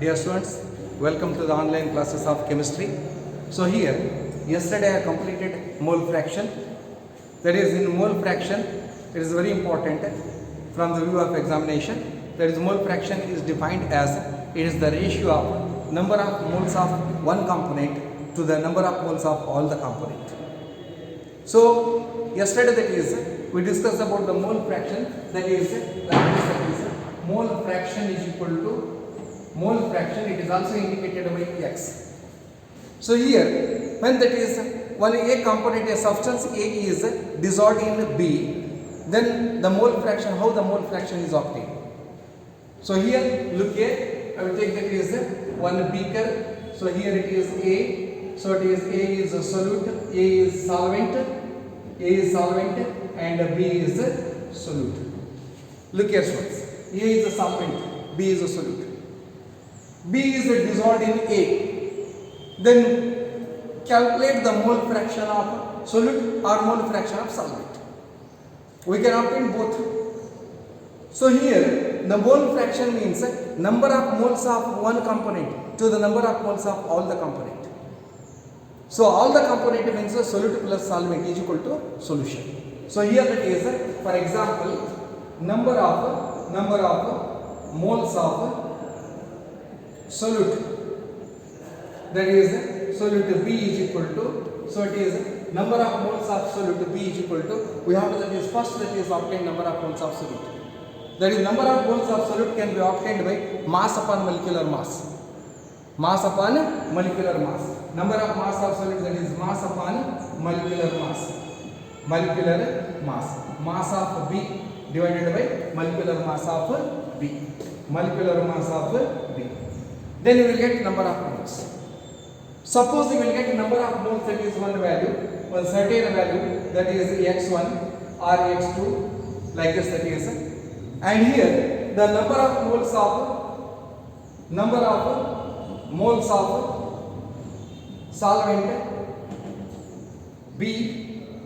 Dear students, welcome to the online classes of chemistry. So here, yesterday I completed mole fraction. That is, in mole fraction, it is very important from the view of examination. That is, mole fraction is defined as it is the ratio of number of moles of one component to the number of moles of all the component. So yesterday, that is, we discussed about the mole fraction. That is mole fraction is equal to mole fraction. It is also indicated by x. So here, when that is when a component, a substance A is dissolved in B, then the mole fraction, how the mole fraction is obtained. So here, look here, I will take that is one beaker. So here it is A. So it is A is a solute, A is solvent, and B is a solute. Look here, students. A is a solvent, B is a solute. B is dissolved in A. Then calculate the mole fraction of solute or mole fraction of solvent. We can obtain both. So here the mole fraction means number of moles of one component to the number of moles of all the component. So all the component means solute plus solvent is equal to solution. So here that is, for example, number of moles of solute, that is solute B is equal to, so it is number of moles of solute B is equal to, we have to, that is first, that is obtained number of moles of solute. That is number of moles of solute can be obtained by mass upon molecular mass. Mass upon molecular mass. Number of mass of solute, that is mass upon molecular mass. Molecular mass. Mass of B divided by molecular mass of B. Molecular mass of B. Then you will get number of moles. Suppose you will get number of moles, that is one value, one certain value, that is x1 or x2, like this, that is. And here the number of moles of solvent B,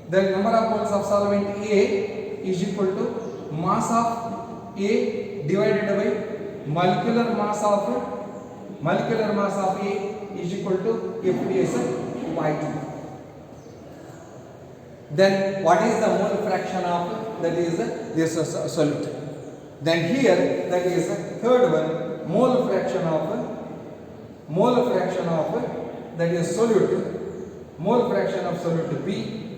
the number of moles of solvent A is equal to mass of A divided by molecular mass of A is equal to, if it is Y2. Then what is the mole fraction of, that is this solute? Then here, that is third one, mole fraction of that is solute, mole fraction of solute B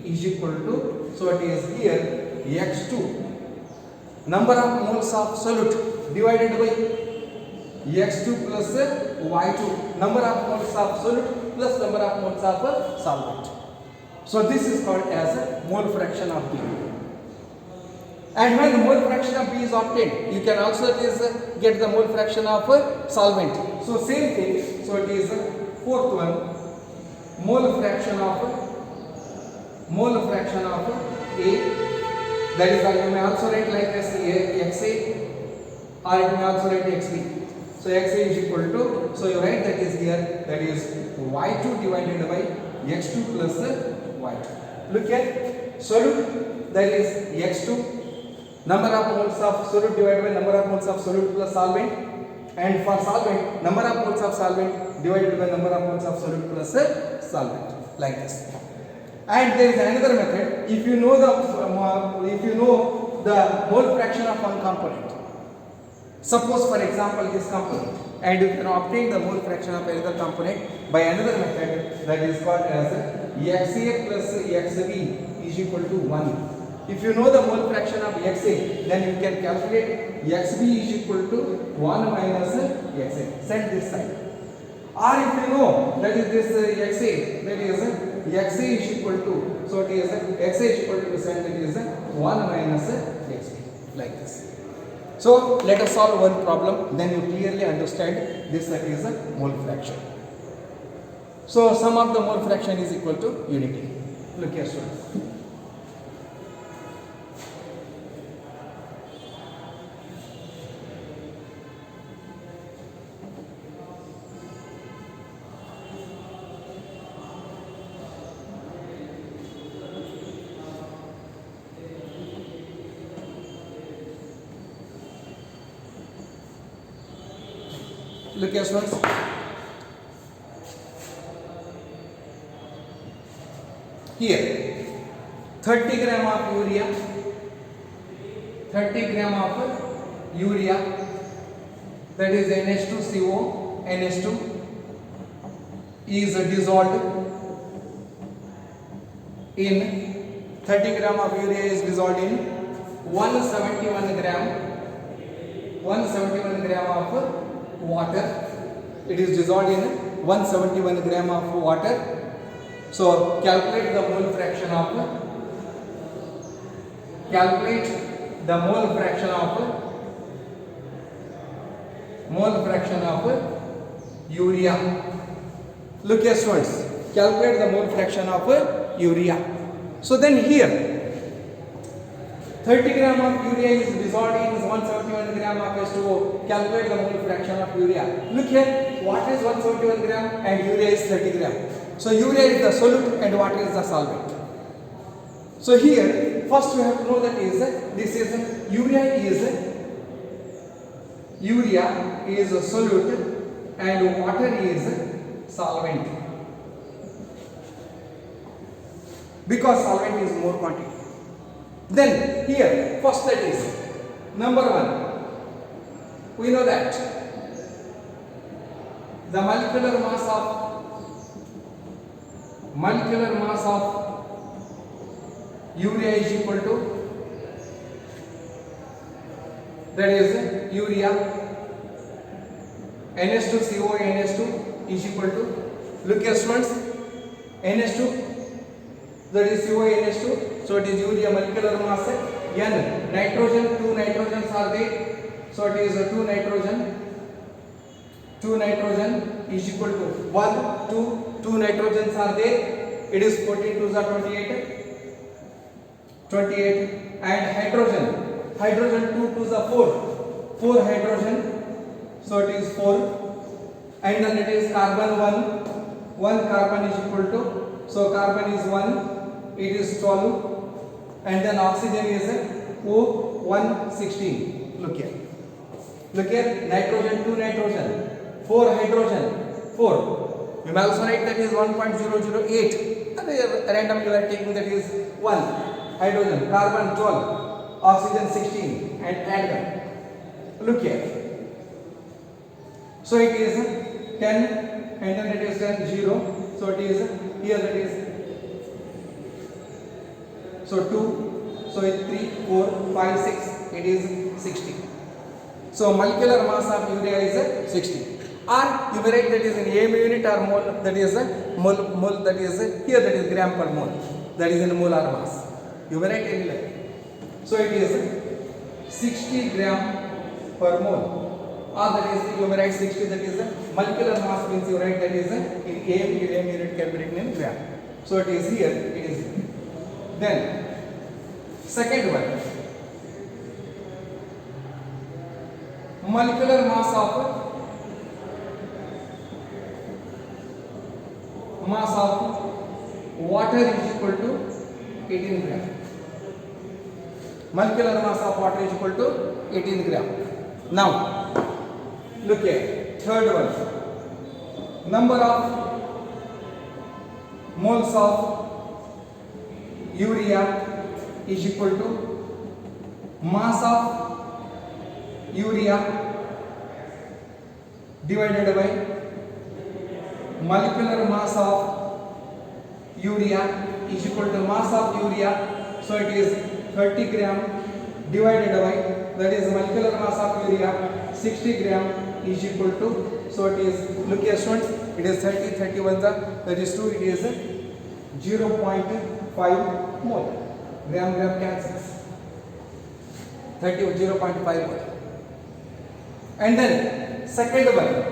is equal to, so it is here x2, number of moles of solute divided by x2 plus y2, number of moles of solute plus number of moles of solvent. So this is called as mole fraction of B. And when mole fraction of B is obtained, you can also get the mole fraction of solvent. So same thing. So it is fourth one, mole fraction of A. That is, you may also write like this, XA, or you may also write XB. So XA is equal to, so you write that is here, that is Y2 divided by X2 plus Y2. Look at solute, that is X2, number of moles of solute divided by number of moles of solute plus solvent, and for solvent, number of moles of solvent divided by number of moles of solute plus solvent, like this. And there is another method. If you know the mole fraction of one component, suppose for example this component, and you can obtain the mole fraction of another component by another method, that is called as XA plus XB is equal to 1. If you know the mole fraction of XA, then you can calculate XB is equal to 1 minus XA. Send this side. Or if you know that is this XA, that is XA is equal to, so it is XA is equal to, send it is 1 minus XB, like this. So let us solve one problem, then you clearly understand this, that is a mole fraction. So sum of the mole fraction is equal to unity. Look here, students. Look here students. Here 30 gram of urea, 30 gram of urea, that is NH2CO, NH2 is dissolved in 30 gram of urea is dissolved in 171 gram of water. It is dissolved in 171 gram of water. So calculate the mole fraction of urea. Look here students, calculate the mole fraction of urea. So then here 30 gram of urea is dissolved in 171 gram of H2O. Calculate the mole fraction of urea. Look here, water is 171 gram and urea is 30 gram. So urea is the solute and water is the solvent. So here first we have to know that urea is a solute and water is solvent, because solvent is more quantity. Then here first, that is number 1, we know that the molecular mass of urea is equal to, that is urea NH2CO NH2 is equal to, look here students, NH2, that is CO NH2, so it is urea molecular mass, N nitrogen, 2 nitrogens are there, so it is 2 nitrogen is equal to 1, 2 nitrogens are there, it is 14 to the 28, and hydrogen 2 to the 4 hydrogen, so it is 4, and then it is carbon 1 carbon is equal to, so carbon is 1, it is 12, and then oxygen is O116. Look here, nitrogen 2 nitrogen, 4 hydrogen 4, we may also write that is 1.008, randomly you are taking that is 1 hydrogen, carbon 12, oxygen 16, and add them. Look here, so it is 10, and then it is 10 0, so it is here, that is so 2, so it 3 4 5 6, it is 60. So molecular mass of urea is 60. Or you may write that is in m unit or mole, that is mole, that is here, that is gram per mole, that is in molar mass. You may write any like. So it is 60 gram per mole, or that is you may write 60, that is molecular mass, means you write that is in m unit can be written in gram. So it is here, it is. Then second one, molecular mass of water is equal to 18 gram. Molecular mass of water is equal to 18 gram. Now look here, third one, number of moles of urea is equal to mass of urea divided by molecular mass of urea is equal to mass of urea, so it is 30 gram divided by, that is molecular mass of urea 60 gram is equal to, so it is, look here students, it is 30, 31, that is 2, it is 0.5 mole, gram cancels, 30 0.5 mole. And then second one,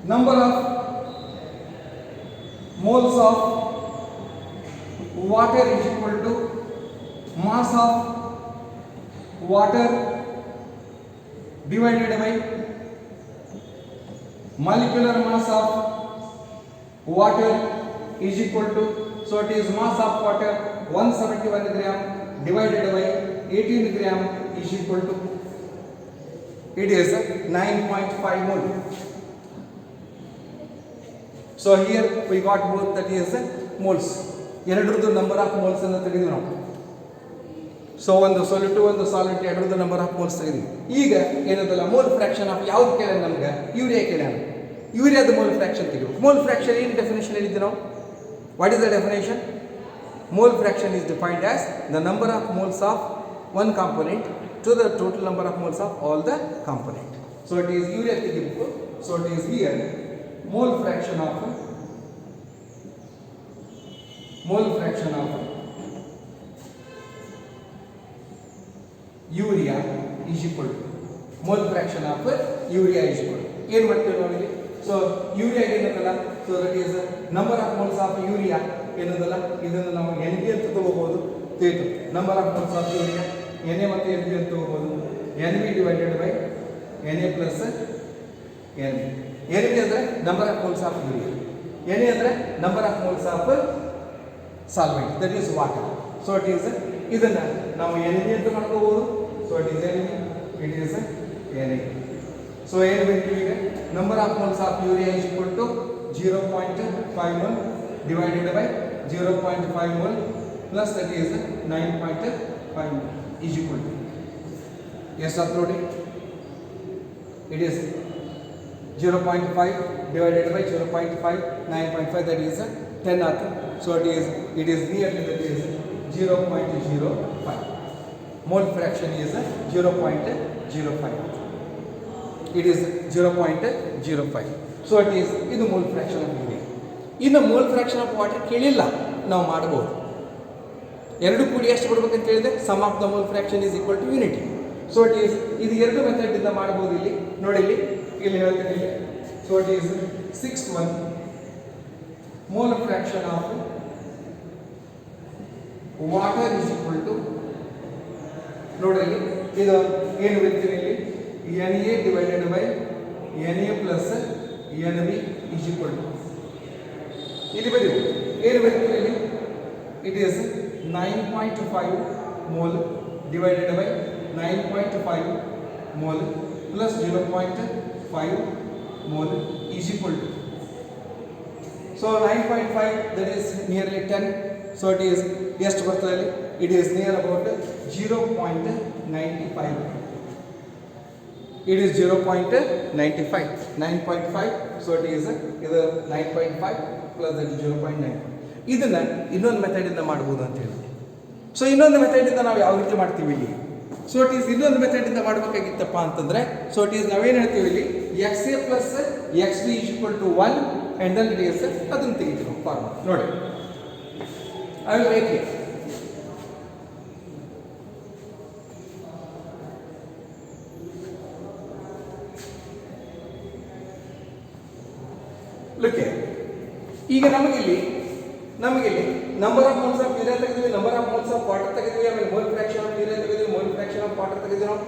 number of moles of water is equal to mass of water divided by molecular mass of water is equal to, so it is mass of water 171 gram divided by 18 gram is equal to It is 9.5 mole. So here we got both, that is moles. ಎರಡರದ್ದು number of moles ಅನ್ನು ತೆಗೆದ್ವಿ ನಾವು. So ಒಂದು solute ಒಂದು solvent ಎರಡರದ್ದು number of moles ತೆಗೆದ್ವಿ. ಈಗ ಏನದಲ್ಲ ಮೋಲ್ ಫ್ರಾಕ್ಷನ್ ಆಫ್ ಯಾವ್ದು ಕೇಳ್ಯಾನ ನಮ್ಗೆ? ಯೂರಿಯಾ ಕೇಳ್ಯಾನ. ಯೂರಿಯಾದ ಮೋಲ್ ಫ್ರಾಕ್ಷನ್ ತೆಗಿಬೇಕು. ಮೋಲ್ ಫ್ರಾಕ್ಷನ್ ಏನು ಡೆಫಿನೇಷನ್ ಹೇಳಿದ್ವಿ ನಾವು? What is the definition? Mole fraction is defined as the number of moles of one component to the total number of moles of all the component. So it is urea ತೆಗಿಬೇಕು. So it is here mole fraction of urea is equal to mole fraction of urea is equal to ಏನು ಮಾಡ್ತೀವಿ ನಾವು ಇಲ್ಲಿ? So urea ಏನಂತಲ್ಲ, so that is number of moles of urea ಏನಂತಲ್ಲ, ಇದನ್ನು ನಾವು N B ಅಂತ ತಗೋಬಹುದು. ತಿಳಿತು number of moles of urea N A ಮತ್ತು ಎನ್ ಬಿ ಅಂತ ತಗೋಬಹುದು. N B divided by N A plus N B. N B ಅಂದರೆ number of moles of urea, N A ಅಂದರೆ number of moles of solvent, that is water. So it is ಇದನ್ನು ನಾವು N B ಅಂತ ಮಾಡ್ಕೋಬಹುದು. So it is n b, it is n a. So ಏನು ಬೇಕು ಈಗ? Number of moles of urea is equal to 0.51 divided by 0.5 mole plus that is 9.5 is equal to, yes uploading, it is 0.5 divided by 0.5 9.5, that is 10 after. So it is nearly, that is 0.05. Mole fraction is 0.05. It is 0.05. So it is ಇದು mole fraction of urea. ಇನ್ನು mole fraction of water ಕೇಳಿಲ್ಲ, ನಾವು ಮಾಡ್ಬೋದು. ಎರಡು ಕೂಡಿ ಎಷ್ಟು ಕೊಡ್ಬೇಕಂತ ಹೇಳಿದ್ರೆ sum of the mole fraction is equal to unity. So it is ಇದು ಎರಡು ಮೆಥಡ್ ಇಂದ ಮಾಡ್ಬೋದು. ಇಲ್ಲಿ ನೋಡಿ, ಇಲ್ಲಿ ಹೇಳ್ತೀನಿ ಇಲ್ಲಿ. So it is 6:1 mole fraction of water is equal to, ನೋಡಿ ಇದು ಏನು ಬರ್ತೀನಿ ಇಲ್ಲಿ, n a divided by N A plus N b is equal to, ಇಲ್ಲಿ ಬರೀ ಏನು ಬರ್ತೀವಿ ಇಲ್ಲಿ, it is 9.5 mole divided by 9.5 mole plus 0.5 mole is equal to, so 9.5 that is nearly 10. So it is ಎಷ್ಟು ಬರ್ತದೆ ಇಲ್ಲಿ? It is near about 0.95. It is 0.95, 9.5. So it is ಇದು 9.5 plus that is 0.95. ಇದನ್ನ ಇನ್ನೊಂದು ಮೆಥಡ್ ಇಂದ ಮಾಡಬಹುದು ಅಂತ ಹೇಳಿ. ಸೊ ಇನ್ನೊಂದು ಮೆಥಡ್ ಇಂದ ನಾವು ಯಾವ ರೀತಿ ಮಾಡ್ತೀವಿ ಇಲ್ಲಿ? ಸೊ ಇಟ್ ಈಸ್ ಇನ್ನೊಂದು ಮೆಥಡ್ ಇಂದ ಮಾಡಬೇಕಾಗಿತ್ತಪ್ಪ ಅಂತಂದ್ರೆ, ಸೊ ಇಟ್ ಈಸ್ ನಾವೇನು ಹೇಳ್ತೀವಿ ಇಲ್ಲಿ, X A plus X B is equal to 1 and then it is ಅದನ್ನು ತೆಗಿತೀವಿ ಫಾರ್ಮುಲಾ. ನೋಡಿ, I will make it. Look here. ಈಗ ನಮಗಿಲ್ಲಿ number of moles of urea ತೆಗೆದ್ವಿ, number of moles of water ತೆಗೆದ್ವಿ, ಆಮೇಲೆ ಮೋಲ್ ಫ್ರಾಕ್ಷನ್ ಆಫ್ ಯೂರಿಯಾ ತೆಗೆದ್ವಿ, mole fraction of water ತೆಗೆದ್ವಿ ನಾವು.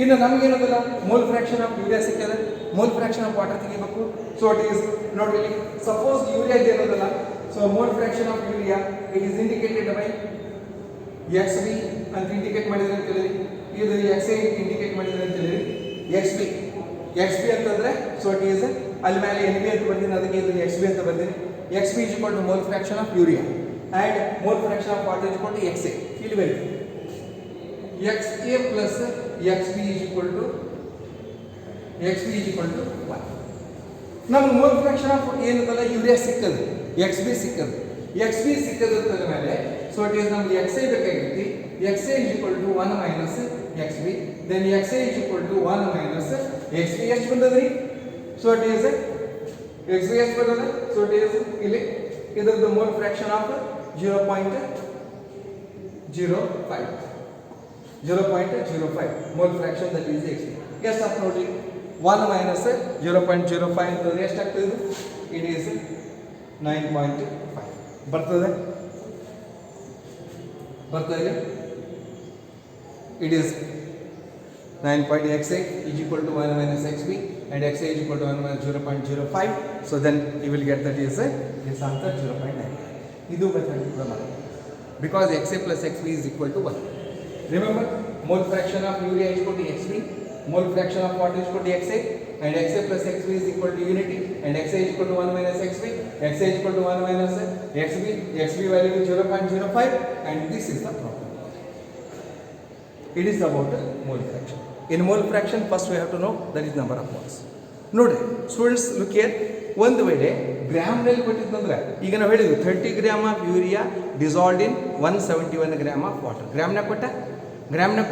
ಇನ್ನು ನಮಗೇನದಲ್ಲ, ಮೋಲ್ ಫ್ರಾಕ್ಷನ್ ಆಫ್ ಯೂರಿಯಾ ಸಿಕ್ಕಿದೆ, ಮೋಲ್ ಫ್ರಾಕ್ಷನ್ ಆಫ್ ವಾಟರ್ ತೆಗಿಬೇಕು. ಸೊ ಇಟ್ ಈಸ್ ನೋಡಿ ಇಲ್ಲಿ, ಸಪೋಸ್ ಯೂರಿಯಾ ಏನದಲ್ಲ, so mole fraction of urea it is indicated by X b ಅಂತ ಇಂಡಿಕೇಟ್ ಮಾಡಿದ್ರೆ ಅಂತ ಹೇಳಿ, ಇದು ಎಕ್ಸ್ ಎ ಇಂಡಿಕೇಟ್ ಮಾಡಿದ್ರೆ ಅಂತ ಹೇಳಿ ಎಕ್ಸ್ ಬಿ ಅಂತಂದ್ರೆ, ಸೊ ಇಟ್ ಈಸ್ ಅಲ್ಲಿ ಮೇಲೆ ಎನ್ ಬಿ ಅಂತ ಬಂದಿನಿ, ಅದಕ್ಕೆ ಇದು ಎಕ್ಸ್ ಬಿ ಅಂತ ಬಂದಿನಿ. X b is equal to mole fraction of urea and mole fraction of water is equal to x a. ಇಲ್ಲಿ ಬರೀ x A plus X b is equal to 1. ನಮ್ಗೆ mole fraction of ಏನದಲ್ಲ urea ಸಿಕ್ಕದು, x b ಸಿಕ್ಕದು ಅಂತಂದ ಮೇಲೆ, so it is ನಮ್ಗೆ x a ಬೇಕಾಗಿತ್ತು. X a is equal to 1 minus x b, then x a is equal to 1 minus x B. ಎಷ್ಟು ಬಂದದ್ರಿ? So it is X B ಎಷ್ಟು ಬರ್ತದೆ? ಸೊ ಇಟ್ ಈಸ್ ಇಲ್ಲಿ ಇದರದ್ದು mole fraction of 0.05 mole fraction that is X B. ಎಷ್ಟು ಆಗ್ತದೆ ನೋಡ್ರಿ, 1 minus 0.05 ಅಂತಂದ್ರೆ ಎಷ್ಟಾಗ್ತದೆ ಇದು? ಇಟ್ ಈಸ್ 9.5 ಬರ್ತದೆ ಇಲ್ಲಿ. It is 9.xa is equal to 1 minus xb and xa is equal to 1 minus 0.05. So then you will get that is this answer 0.9. Idu method because xa plus xb is equal to 1. Remember, mole fraction of urea is equal to xb Mole fraction of water is equal to XA, and XA plus XB is equal to unity, and XA is equal to 1 minus XB, XA is equal to 1 minus XB value is 0.05, and this is the problem. It is about the mole fraction. In mole fraction, first we have to know that is number of moles. ನೋಡ್ರಿ students look here, ಒಂದು ವೇಳೆ ಗ್ರಾಮ್ನಲ್ಲಿ ಕೊಟ್ಟಿದ್ದಂದ್ರೆ ಈಗ ನಾವು ಹೇಳಿದ್ವಿ 30 gram of urea dissolved in 171 gram of water. ಗ್ರಾಮ್ನಾಗ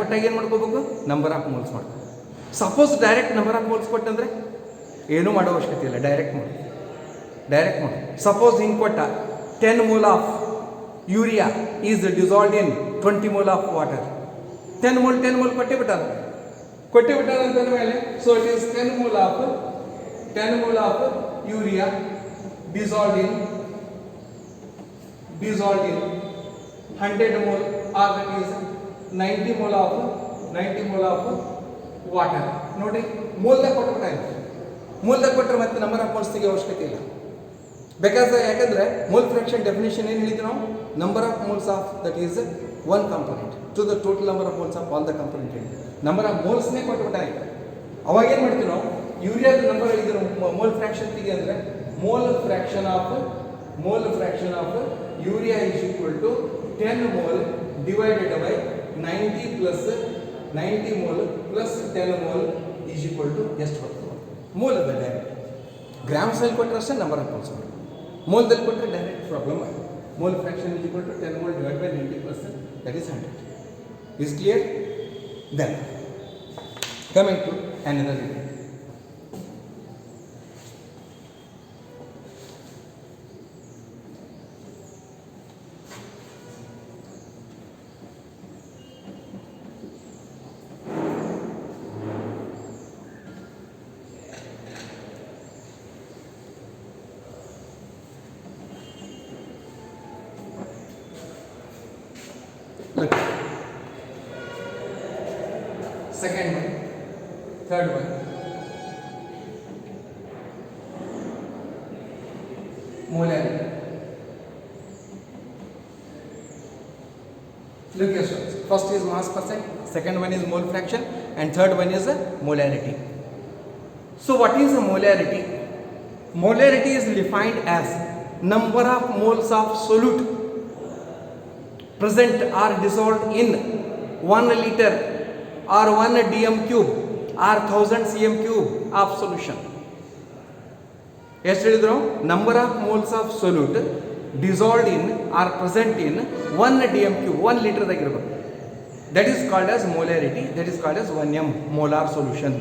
ಕೊಟ್ಟಾಗ ಏನು ಮಾಡ್ಕೋಬೇಕು? ನಂಬರ್ ಆಫ್ ಮೋಲ್ಸ್ ಮಾಡ್ಬೇಕು. Suppose direct number of moles ಕೊಟ್ಟಂದ್ರೆ ಏನೂ ಮಾಡೋ ಅವಶ್ಯಕತೆ ಇಲ್ಲ, ಡೈರೆಕ್ಟ್ ಮಾಡಿ. ಸಪೋಸ್ ಹಿಂಗೆ ಕೊಟ್ಟ 10 mole of urea is dissolved in 20 mole of water. 10 mole ಕೊಟ್ಟೇ ಬಿಟ್ಟಾರ ಅಂತಂದ ಮೇಲೆ, so it is 10 mole of urea dissolved in 100 mole, or that is 90 mole of water. ನೋಡಿ ಮೋಲ್ದಾಗ ಕೊಟ್ಟರೆ ಮತ್ತೆ ನಂಬರ್ ಆಫ್ ಮೋಲ್ಸ್ ತೆಗೆ ಅವಶ್ಯಕತೆ ಇಲ್ಲ. ಯಾಕಂದ್ರೆ ಮೋಲ್ ಫ್ರಾಕ್ಷನ್ ಡೆಫಿನೇಷನ್ ಏನು ಹೇಳಿದ್ವಿ ನಾವು? Number of moles of that is one component to the total number of moles of all the component ಹೇಳಿ. ನಂಬರ್ ಆಫ್ ಮೋಲ್ಸ್ನೇ ಕೊಟ್ಬಿಟ್ಟಾರೆ. ಅವಾಗ ಏನು ಮಾಡ್ತೀವಿ ನಾವು? ಯೂರಿಯಾದ ನಂಬರ್ ಇದ್ರ ಮೋಲ್ ಫ್ರಾಕ್ಷನ್ ತೆಗೆ ಅಂದರೆ mole fraction of urea is equal to 10 mole divided by 90 plus 90 mole plus 10 mole is equal to ಎಷ್ಟು ಬರ್ತದೆ? ಮೋಲ್ ಅದ ಡೈರೆಕ್ಟ್. ಗ್ರಾಮ್ಸ್ ಅಲ್ಲಿ ಕೊಟ್ಟರೆ ಅಷ್ಟೇ ನಂಬರ್ ಆಫ್ ಮೋಲ್ಸ್. ಮೋಲ್ದಲ್ಲಿ ಕೊಟ್ಟರೆ ಡೈರೆಕ್ಟ್ ಪ್ರಾಬ್ಲಮ್ ಆಗಿದೆ. Mole fraction is equal to 10 mole divided by 90%, that is 100. Is clear? Then coming to another thing. Look, second one, third one. Molarity. Look here, first is mass percent, second one is mole fraction, and third one is molarity. So what is a molarity? Molarity is defined as number of moles of solute present or dissolved in 1 liter or 1 dm cube or 1000 cm cube of solution. ಎಷ್ಟು ಹೇಳಿದ್ರು? Number of moles of solute dissolved in or present in 1 dm cube, 1 ಲೀಟರ್ದಾಗಿರ್ಬೇಕು. That is called as molarity, that is called as 1 m molar solution.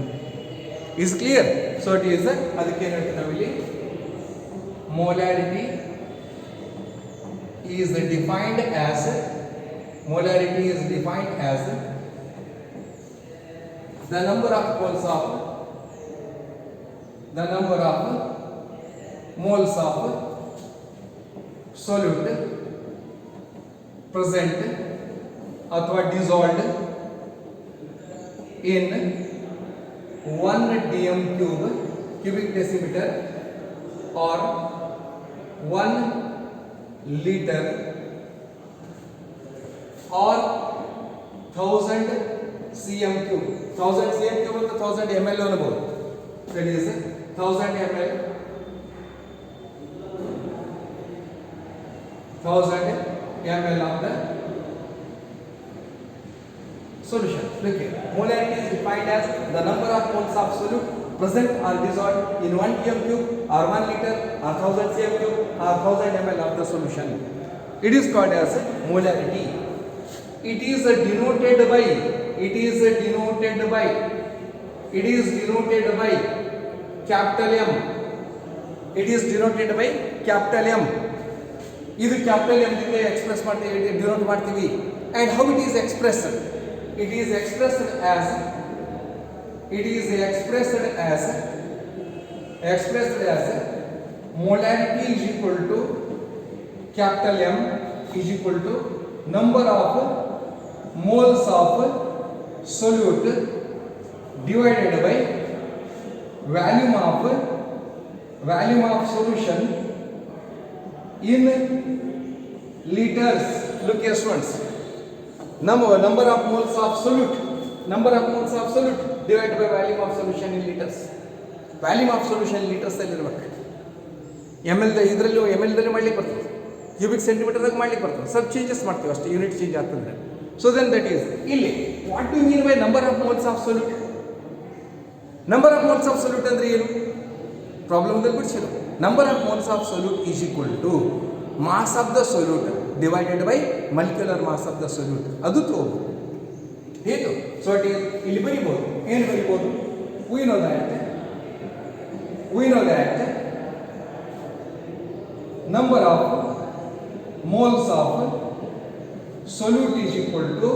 Is clear? So it is, ಅದಕ್ಕೆ ಏನು ಹೇಳ್ತೀವಿ ನಾವಿಲ್ಲಿ? Molarity is defined as the number of moles of solute present अथवा dissolved in 1 dm cube cubic decimeter or 1 liter or 1000 cm cube. 1000 cm cube ಅಂತ 1000 ml ಅನ್ನಬಹುದು. That is 1000 ml. 1000 ml of the solution. Look here. Molarity is defined as the number of moles of solute present or dissolved in 1 dm cube or 1 liter or 1000 cm cube or 1000 ml of the solution. It is called as molarity. It is denoted by capital M. It is denoted by capital M. ಇದು capital M ದಿಂದ express ಮಾಡ್ತೀವಿ, denote ಮಾಡ್ತೀವಿ. And how it is expressed? It is expressed as molarity is equal to capital M is equal to number of moles of solute divided by volume of solution in liters. Look here students, number of moles of solute divided by volume of solution in liters. Volume of solution in liters ಅಲ್ಲಿ ಇರಬೇಕು. ml ಇದರಲ್ಲೂ ml ದಲ್ಲಿ ಮಾಡ್ಲಿಕ್ಕೆ ಬರ್ತದೆ, cubic ಸೆಂಟಿಮೀಟರ್ದಾಗ ಮಾಡ್ಲಿಕ್ಕೆ ಬರ್ತದೆ. ಸ್ವಲ್ಪ changes ಮಾಡ್ತೀವಿ ಅಷ್ಟೇ, ಯೂನಿಟ್ ಚೇಂಜ್ ಆಗ್ತದೆ. ಸೊ ದೆನ್ ದಟ್ ಈಸ್ ಇಲ್ಲಿ what do mean by number of moles of solute. Number of moles of solute ಅಂದ್ರೆ ಏನು? ಪ್ರಾಬ್ಲಮ್ದಲ್ಲಿ ಬಿಡಿಸಿದ್ರು. Number of moles of solute is equal to mass of the solute divided by molecular mass of the solute. ಅದು ತಗೋಬಹುದು. ಹೇಗೆ? So it is ಇಲ್ಲಿ ಬರೀಬಹುದು. ಏನು ಬರೀಬಹುದು? We know that number of moles of solute is equal to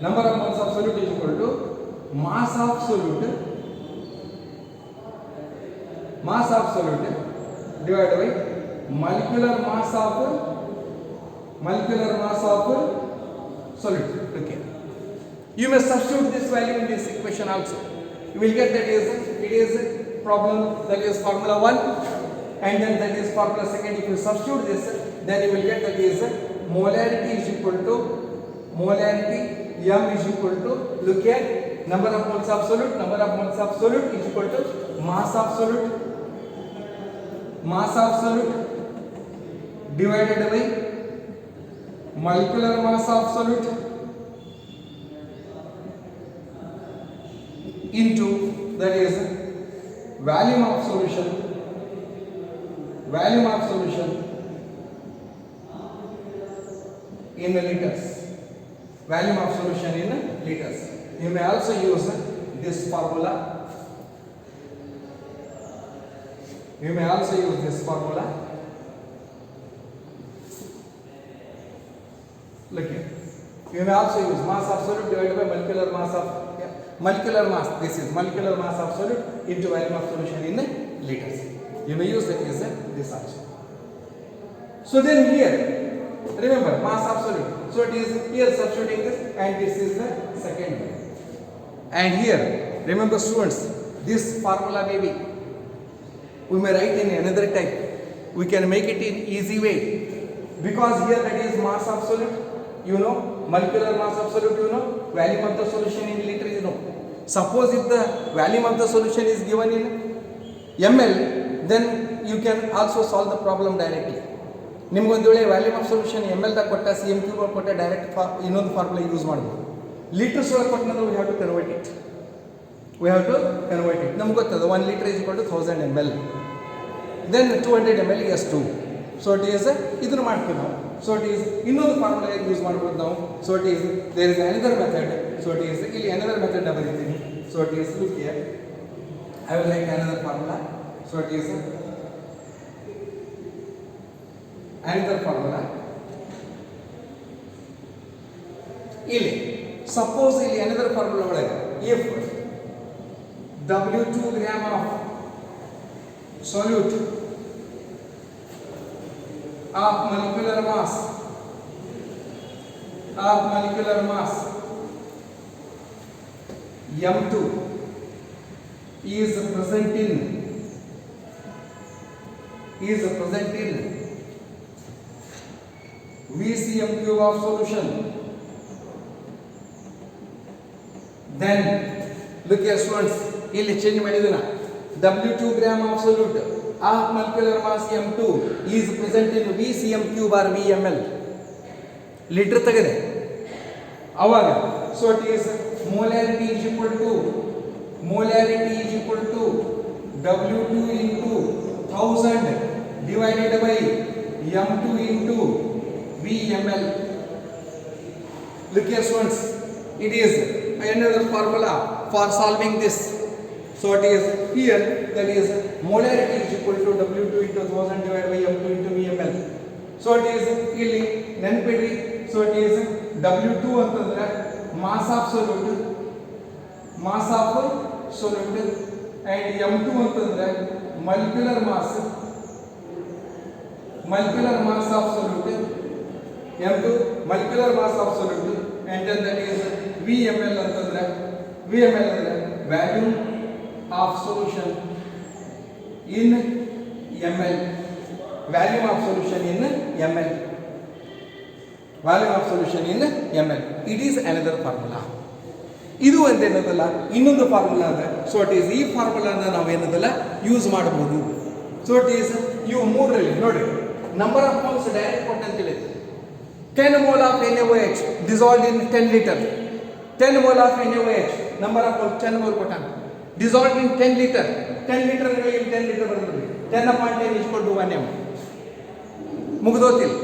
number of moles of solute is equal to mass of solute divided by molecular mass of solute. Okay, you may substitute this value in this equation also. You will get that it is problem that is formula 1 and then that is formula second. If you substitute this, then you will get that is molarity is equal to molarity m is equal to, look at number of moles of solute is equal to mass of solute divided by molecular mass of solute into that is volume of solution in liters. Volume of solution in liters. You may also use this formula. Look here. You may also use mass of solute divided by molecular mass of This is molecular mass of solute into volume of solution in liters. You may use that as this also. So then here, remember mass of solute. So it is here substituting this, and this is the second one. And here, remember students, this formula may be, we may write in another type. We can make it in easy way, because here that is mass of solute, you know, molecular mass of solute, you know, volume of the solution in liter, you know. Suppose if the volume of the solution is given in ml, then you can also solve the problem directly. ನಿಮಗೊಂದು ವೇಳೆ volume of solution M L ದಾಗ ಕೊಟ್ಟ, C M cube ಕೊಟ್ಟ, direct ಇನ್ನೊಂದು formula use ಮಾಡ್ಬೋದು. Litres ಒಳಗೆ ಕೊಟ್ಟಂದ್ರೆ we have to convert it. ನಮ್ಗೆ ಗೊತ್ತದ 1 litre is equal to 1000 ml, then 200 ml is 2. So it is ಇದನ್ನು ಮಾಡ್ತೀವಿ ನಾವು. ಸೊ ಇಟ್ ಈಸ್ ಇನ್ನೊಂದು ಫಾರ್ಮುಲಾ ಯೂಸ್ ಮಾಡ್ಬೋದು ನಾವು. So it is there is another method. So it is ಇಲ್ಲಿ another method ಬರೀತೀನಿ. So it is look here, I will write another formula. So it is another formula. ಇಲ್ಲಿ suppose ಇಲ್ಲಿ another formula ಒಳಗೆ if W2 gram of solute of molecular mass M2 is present in VCM cube of solution, then look here students, ಇಲ್ಲಿ change ಮಾಡಿದನ W2 gram of solute of molecular mass M2 is present in VCM cube or VML. Litre ತೆಗೆದೆ ಅವಾಗ. So it is molarity is equal to W2 into 1000 divided by M2 into VML. Look here students, it is another formula for solving this. So it is here, that is molarity is equal to W2 into 1000 divided by M2 into VML. So it is ಇಲ್ಲಿ ನೆನಪಿಡಿ. So it is W2 ಅಂತಂದ್ರೆ mass of solute and M2 ಅಂತಂದ್ರೆ molecular mass of solute, M2 molecular mass of solute, and then that is VML ಅಂತಂದ್ರೆ volume of solution in ml. Volume of solution in ml. It is another formula. ಇದು ಒಂದೇನದಲ್ಲ ಇನ್ನೊಂದು formula ಅದ. So it is ಈ ಫಾರ್ಮುಲಾನ ನಾವೇನದಲ್ಲ use ಮಾಡಬಹುದು. So it is ಇವು ಮೂರರಲ್ಲಿ ನೋಡ್ರಿ, ನಂಬರ್ ಆಫ್ ಮೋಲ್ಸ್ ಡೈರೆಕ್ಟ್ ಕೊಟ್ಟಂತೇಳಿ 10 mole of NaOH dissolved in 10 liter. 10 mole of NaOH number of moles 10 mole ಕೊಟ್ಟಾನ, dissolved in 10 liter. 10 liter ಗಳಿಗೆ 10 liter ಬರ್ತದೆ. 10/10 = 1 m. ಮುಗಿದೋತಿಲ್ಲ.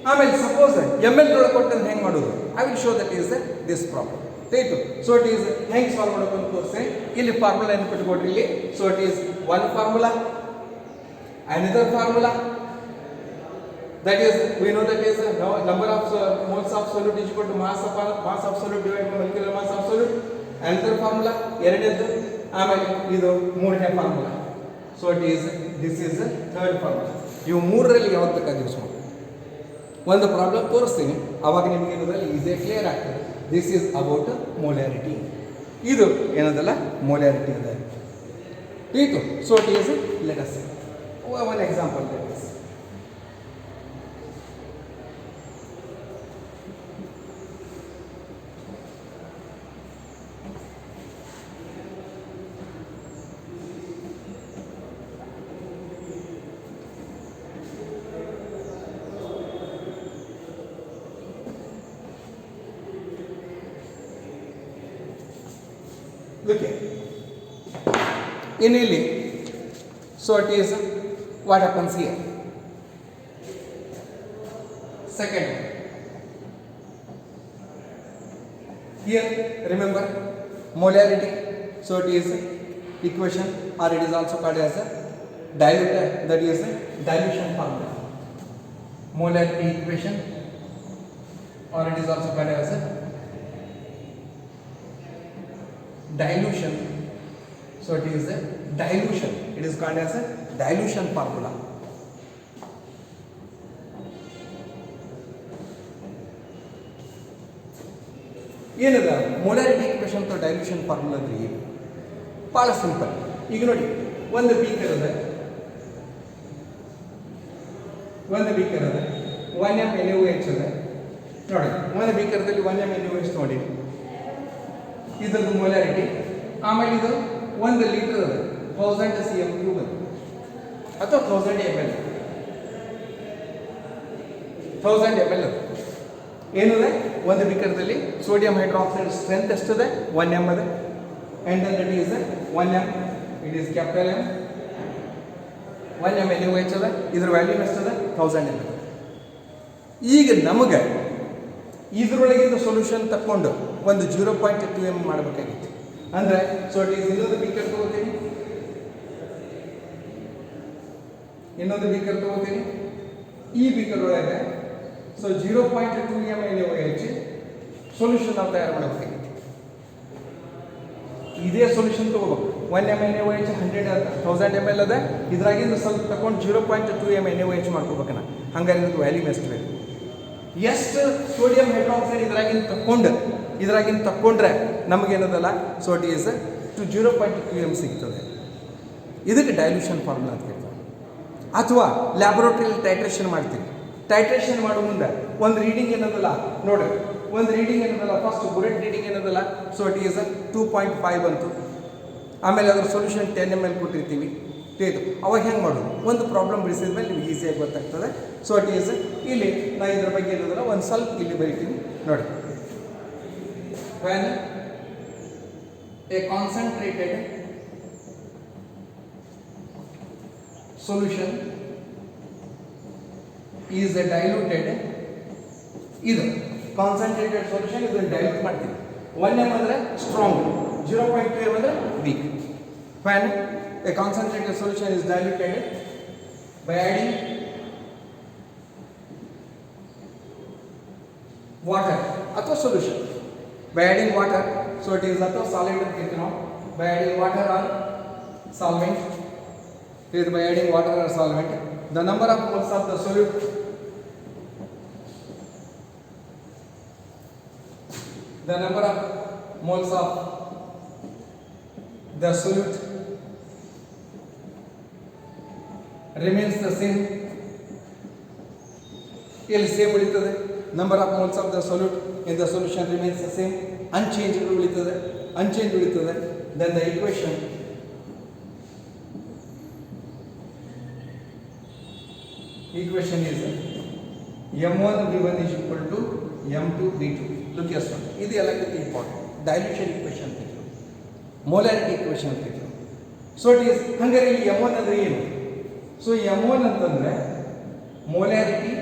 ಆಮೇಲೆ ಸಪೋಸ್ ml ಒಳಗೆ ಕೊಟ್ಟಂತ ಹೆಂಗೆ ಮಾಡೋದು? I will show that is this problem. Right. So it is ಹೆಂಗೆ solve ಮಾಡೋದು ಅಂತ ತೋರಿಸಿ. ಇಲ್ಲಿ ಫಾರ್ಮುಲಾ ಏನು ಕೊಟ್ಕೊಡ್ರಿ ಇಲ್ಲಿ. So it is one formula, another formula. That is, we know that is number of moles of solute is equal to mass of solute divided by molecular mass of solute. Another formula, ಎರಡನೇದು. ಆಮೇಲೆ ಇದು ಮೂರನೇ formula. So it is this is third formula. ಇವು ಮೂರರಲ್ಲಿ ಯಾವ್ದು ಬೇಕಾದ್ರೆ use ಮಾಡಿ. ಒಂದು ಪ್ರಾಬ್ಲಮ್ ತೋರಿಸ್ತೀನಿ, ಅವಾಗ ನಿಮಗೆ ಇದರಲ್ಲಿ ಈಸಿಯಾಗಿ ಕ್ಲಿಯರ್ ಆಗ್ತದೆ. This is about molarity. ಇದು ಏನದಲ್ಲ ಮೊಲ್ಯಾರಿಟಿ ಇದೆ. Right. So it is let us one example. Let us look here. In ಇಲ್ಲಿ, so it is what happens here. Second, here remember molarity. So it is equation, or it is also called as a diluter, that is a dilution formula. Molarity equation, or it is also called as a dilution. So it is a dilution. It is called as a dilution formula. ಏನದ molarity equation ಅಥವಾ dilution formula ಅಂದ್ರೆ ಏನು? ಭಾಳ simple. ಈಗ ನೋಡಿ, ಒಂದು beaker ಅದ, 1 m NaOH ಅದ. ನೋಡಿ, ಒಂದು ಬೀಕರ್ದಲ್ಲಿ 1 m NaOH ನೋಡಿ, ಇದ್ರದ್ದು ಮೊಲಾರಿಟಿ. ಆಮೇಲೆ ಇದು 1 ಲೀಟರ್ ಅದ, 1000 cm³ ಅದ, ಅಥವಾ 1000 ml. 1000 ml ಅದ. ಏನಿದೆ, ಒಂದು ಬೀಕರ್ದಲ್ಲಿ ಸೋಡಿಯಂ ಹೈಡ್ರಾಕ್ಸೈಡ್ ಸ್ಟ್ರೆಂತ್ ಎಷ್ಟಿದೆ? 1 m ಅದ. And then that is 1 m, it is capital M. 1 m NaOH ಅದ, ಇದ್ರ ವ್ಯಾಲ್ಯೂ ಎಷ್ಟಿದೆ? 1000 ml. ಈಗ ನಮಗೆ ಇದರೊಳಗಿಂದ ಸೊಲ್ಯೂಷನ್ ತಕ್ಕೊಂಡು ಒಂದು 0.2 m ಮಾಡಬೇಕಾಗಿತ್ತು. ಅಂದರೆ ಸೊ ಇಟ್ ಈಸ್ ಇನ್ನೊಂದು ಬೀಕರ್ ತಗೋತೀನಿ, ಈ ಬೀಕರ್ ಒಳಗೆ ಸೊ 0.2 m NaOH ಸೊಲ್ಯೂಷನ್ ನಾವು ತಯಾರು ಮಾಡಬೇಕಾಗಿತ್ತು. ಇದೇ ಸೊಲ್ಯೂಷನ್ ತಗೋಬೇಕು. 1 m NaOH 1000 ml ಅದ, ಇದ್ರಾಗಿಂದ ಸ್ವಲ್ಪ ತಗೊಂಡು 0.2 m NaOH ಮಾಡ್ಕೋಬೇಕನ್ನ. ಹಂಗಾರೆ ಇದಕ್ಕೆ ವ್ಯಾಲ್ಯೂ ಎಷ್ಟು ಬೇಕು? ಎಷ್ಟು ಸೋಡಿಯಂ ಹೈಡ್ರಾಕ್ಸೈಡ್ ಇದ್ರಾಗಿಂದ ತಕ್ಕೊಂಡ್ರೆ ನಮಗೇನದಲ್ಲ, ಸೊ ಇಟ್ ಈಸ್ 0.2 m ಸಿಗ್ತದೆ. ಇದಕ್ಕೆ ಡೈಲ್ಯೂಷನ್ ಫಾರ್ಮುಲಾ ಅಂತ ಹೇಳ್ತಾರೆ. ಅಥವಾ ಲ್ಯಾಬೊರೇಟರಿಯಲ್ಲಿ ಟೈಟ್ರೇಷನ್ ಮಾಡ್ತೀವಿ. ಟೈಟ್ರೇಷನ್ ಮಾಡೋ ಮುಂದೆ ಒಂದು ರೀಡಿಂಗ್ ಏನದಲ್ಲ ನೋಡ್ರಿ, ಫಸ್ಟ್ ಬುಲೆಟ್ ರೀಡಿಂಗ್ ಏನದಲ್ಲ, ಸೊ ಇಟ್ ಈಸ್ 2.5 ಅಂತು. ಆಮೇಲೆ ಅದ್ರ ಸೊಲ್ಯೂಷನ್ 10 ml ಕೊಟ್ಟಿರ್ತೀವಿ. ಇದು ಅವಾಗ ಹೆಂಗೆ ಮಾಡೋದು? ಒಂದು ಪ್ರಾಬ್ಲಮ್ ಬಿಡಿಸಿದ ಮೇಲೆ ನಿಮ್ಗೆ ಈಸಿಯಾಗಿ ಗೊತ್ತಾಗ್ತದೆ. ಸೊ ಇಟ್ ಈಸ್ ಇಲ್ಲಿ ನಾನು ಇದ್ರ ಬಗ್ಗೆ ಏನದಲ್ಲ ಒಂದು ಸ್ವಲ್ಪ ಇಲ್ಲಿ ಬರೀತೀನಿ ನೋಡಿ. when a concentrated solution is diluted, ಇದು ಕಾನ್ಸಂಟ್ರೇಟೆಡ್ ಸೊಲ್ಯೂಷನ್, ಇದನ್ನು ಡೈಲ್ಯೂಟ್ ಮಾಡ್ತೀವಿ. 1 m ಅಂದರೆ ಸ್ಟ್ರಾಂಗ್, 0.2 m ಅಂದರೆ weak. when a concentrated solution is diluted by adding water ಅಥವಾ solution, by adding water, so it is ಅಥವಾ solid ಅಂತ ಹೇಳ್ತೀವಿ ನಾವು. by adding water or solvent, it is by adding water or solvent, the number of moles of the solute remains the same. ಇಲ್ಲಿ same ಉಳಿತದೆ. number of moles of the solute in the solution remains the same. Unchange ಉಳಿತದೆ, then the equation is m1 v1 is equal to m2 v2. Look here, son. ಇದು ಎಲ್ಲಕ್ಕಿಂತ important. Dilution equation ಅಂತಿದ್ರು, molarity equation ಅಂತಿದ್ರು. So it is ಹಂಗಾರೆ ಇಲ್ಲಿ m1 ಅಂದ್ರೆ ಏನು? So m1 ಅಂತಂದ್ರೆ ಮೊಲಾರಿಟಿ